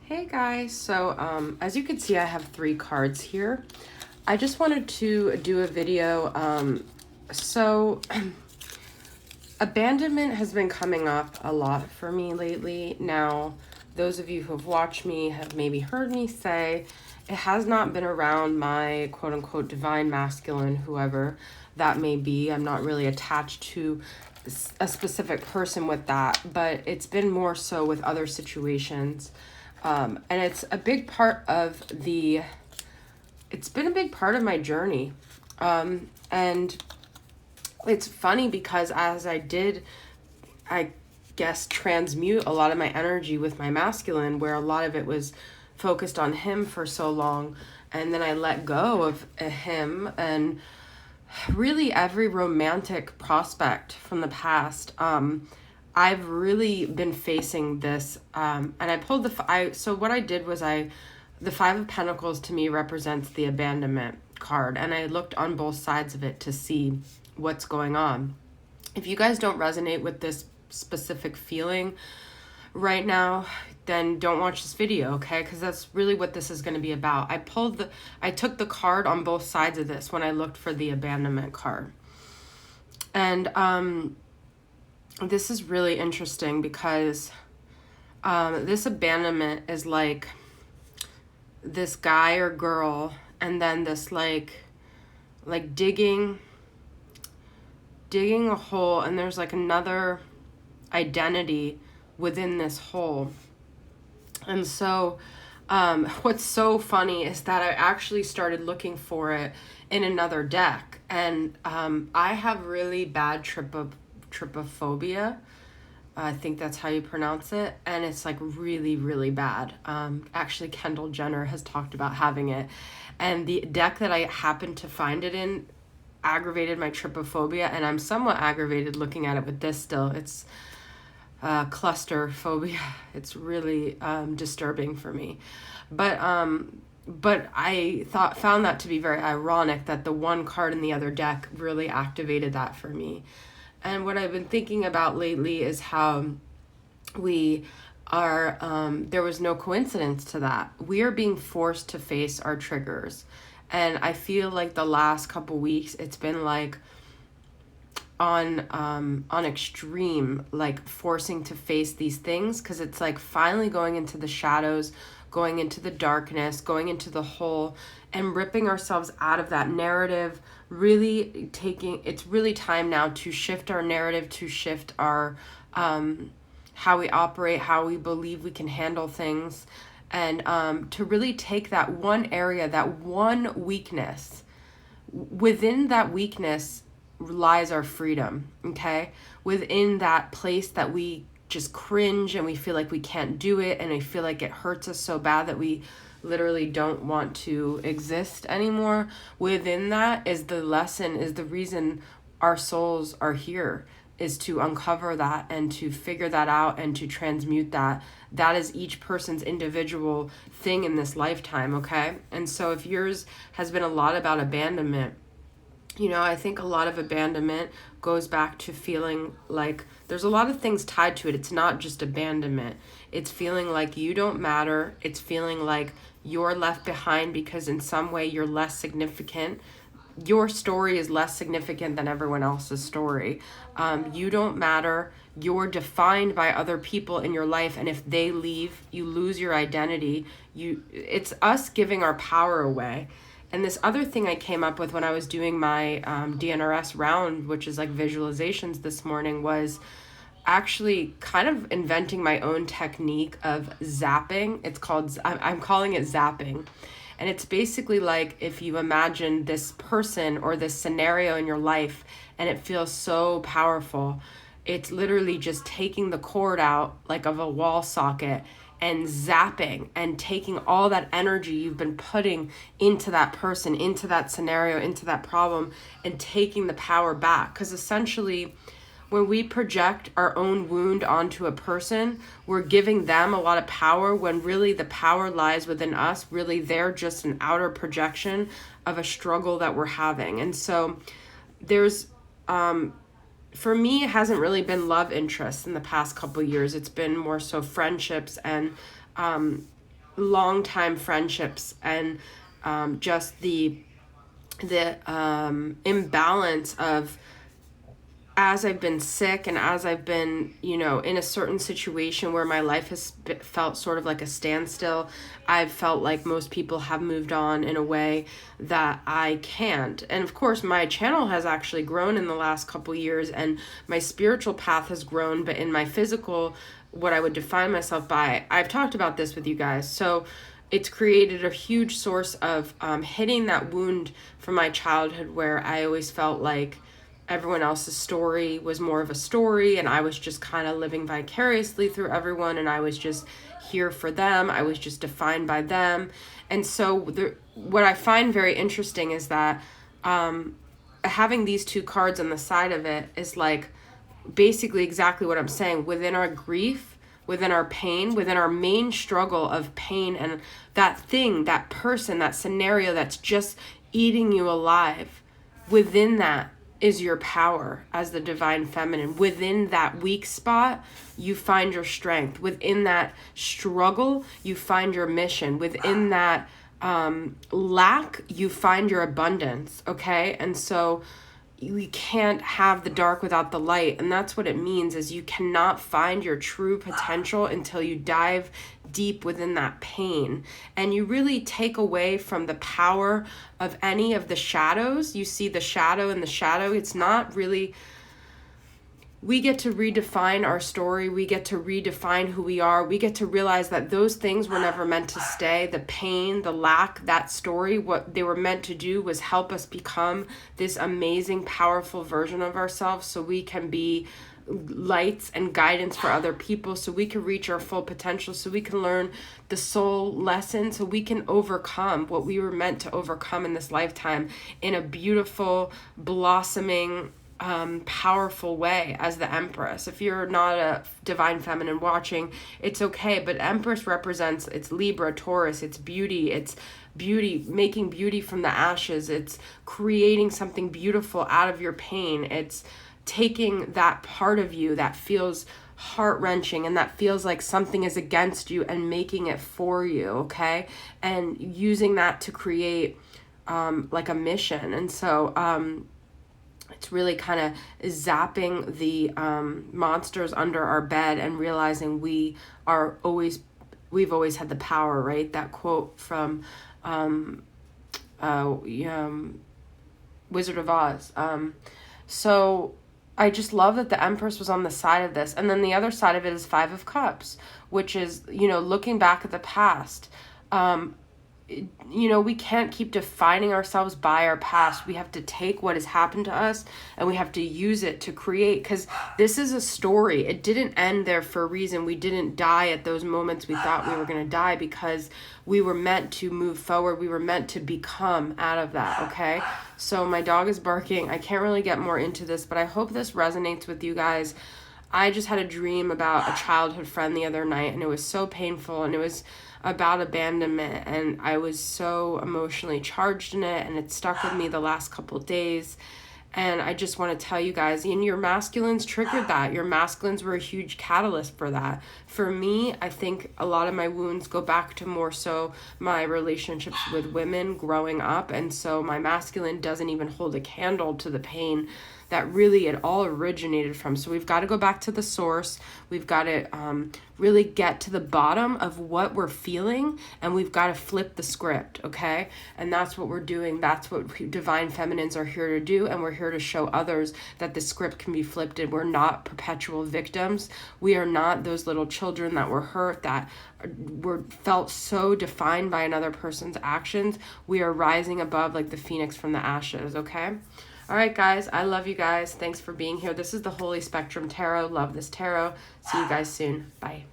Hey guys, so as you can see, I have 3 cards here. I just wanted to do a video. So abandonment has been coming up a lot for me lately. Now, those of you who have watched me have maybe heard me say it has not been around my quote unquote divine masculine, whoever that may be. I'm not really attached to a specific person with that, but it's been more so with other situations. And it's a big part of it's been a big part of my journey. And it's funny because as I guess, transmute a lot of my energy with my masculine, where a lot of it was focused on him for so long. And then I let go of him and really every romantic prospect from the past. I've really been facing this, and I pulled so what I did was the Five of Pentacles to me represents the abandonment card, and I looked on both sides of it to see what's going on. If you guys don't resonate with this specific feeling right now, then don't watch this video, okay? Because that's really what this is going to be about. I took the card on both sides of this when I looked for the abandonment card. And this is really interesting because this abandonment is like this guy or girl, and then this like digging a hole, and there's like another identity within this hole. And so what's so funny is that I actually started looking for it in another deck, and I have really bad trypophobia. I think that's how you pronounce it, and it's like really, really bad. Actually, Kendall Jenner has talked about having it, and the deck that I happened to find it in aggravated my trypophobia, and I'm somewhat aggravated looking at it with this still. It's clusterphobia. It's really disturbing for me, but I found that to be very ironic that the one card in the other deck really activated that for me. And what I've been thinking about lately is how we are, there was no coincidence to that. We are being forced to face our triggers. And I feel like the last couple weeks, it's been like on extreme, like forcing to face these things, because it's like finally going into the shadows, going into the darkness, going into the hole, and ripping ourselves out of that narrative. Really it's really time now to shift our narrative, to shift our how we operate, how we believe we can handle things, and to really take that one area, that one weakness. Within that weakness lies our freedom, okay? Within that place that we just cringe and we feel like we can't do it, and we feel like it hurts us so bad that we literally don't want to exist anymore. Within that is the lesson, is the reason our souls are here, is to uncover that and to figure that out and to transmute that. That is each person's individual thing in this lifetime, okay? And so if yours has been a lot about abandonment, I think a lot of abandonment goes back to feeling like there's a lot of things tied to it. It's not just abandonment. It's feeling like you don't matter. It's feeling like you're left behind because in some way you're less significant. Your story is less significant than everyone else's story. You don't matter. You're defined by other people in your life, and if they leave, you lose your identity. It's us giving our power away. And this other thing I came up with when I was doing my DNRS round, which is like visualizations this morning, was actually kind of inventing my own technique of zapping. I'm calling it zapping. And it's basically like if you imagine this person or this scenario in your life and it feels so powerful, it's literally just taking the cord out like of a wall socket and zapping and taking all that energy you've been putting into that person, into that scenario, into that problem, and taking the power back. Because essentially, when we project our own wound onto a person, we're giving them a lot of power when really the power lies within us. Really, they're just an outer projection of a struggle that we're having. And so there's, for me, it hasn't really been love interests in the past couple years. It's been more so friendships and long-time friendships and just the imbalance of, as I've been sick and as I've been, in a certain situation where my life has felt sort of like a standstill, I've felt like most people have moved on in a way that I can't. And of course, my channel has actually grown in the last couple years and my spiritual path has grown, but in my physical, what I would define myself by, I've talked about this with you guys. So it's created a huge source of hitting that wound from my childhood where I always felt like everyone else's story was more of a story and I was just kind of living vicariously through everyone and I was just here for them. I was just defined by them. And so what I find very interesting is that having these two cards on the side of it is like basically exactly what I'm saying. Within our grief, within our pain, within our main struggle of pain and that thing, that person, that scenario that's just eating you alive, within that is your power as the divine feminine. Within that weak spot, you find your strength. Within that struggle, you find your mission. Within that lack, you find your abundance, okay? And so we can't have the dark without the light, and that's what it means, is you cannot find your true potential until you dive deep within that pain and you really take away from the power of any of the shadows. You see the shadow in the shadow. It's not really, we get to redefine our story. We get to redefine who we are. We get to realize that those things were never meant to stay. The pain, the lack, that story, what they were meant to do was help us become this amazing, powerful version of ourselves so we can be lights and guidance for other people, so we can reach our full potential, so we can learn the soul lesson, so we can overcome what we were meant to overcome in this lifetime in a beautiful, blossoming, powerful way as the Empress. If you're not a divine feminine watching, it's okay, but Empress represents, it's Libra, Taurus, it's beauty, making beauty from the ashes, it's creating something beautiful out of your pain, it's taking that part of you that feels heart-wrenching and that feels like something is against you and making it for you, okay? And using that to create like a mission. And so it's really kind of zapping the monsters under our bed and realizing we've always had the power, right? That quote from Wizard of Oz. So I just love that the Empress was on the side of this. And then the other side of it is Five of Cups, which is, looking back at the past. We can't keep defining ourselves by our past. We have to take what has happened to us and we have to use it to create, because this is a story. It didn't end there for a reason. We didn't die at those moments we thought we were going to die, because we were meant to move forward. We were meant to become out of that, okay? So my dog is barking. I can't really get more into this, but I hope this resonates with you guys. I just had a dream about a childhood friend the other night, and it was so painful, and it was about abandonment, and I was so emotionally charged in it, and it stuck with me the last couple of days. And I just want to tell you guys, and your masculines triggered that. Your masculines were a huge catalyst for that. For me, I think a lot of my wounds go back to more so my relationships with women growing up. And so my masculine doesn't even hold a candle to the pain that really it all originated from. So we've got to go back to the source. We've got to really get to the bottom of what we're feeling, and we've got to flip the script, okay? And that's what we're doing. That's what divine feminines are here to do, and we're here to show others that the script can be flipped, and we're not perpetual victims. We are not those little children that were hurt, that were felt so defined by another person's actions. We are rising above like the phoenix from the ashes, okay? All right, guys, I love you guys. Thanks for being here. This is the Holy Spectrum Tarot. Love this tarot. See you guys soon. Bye.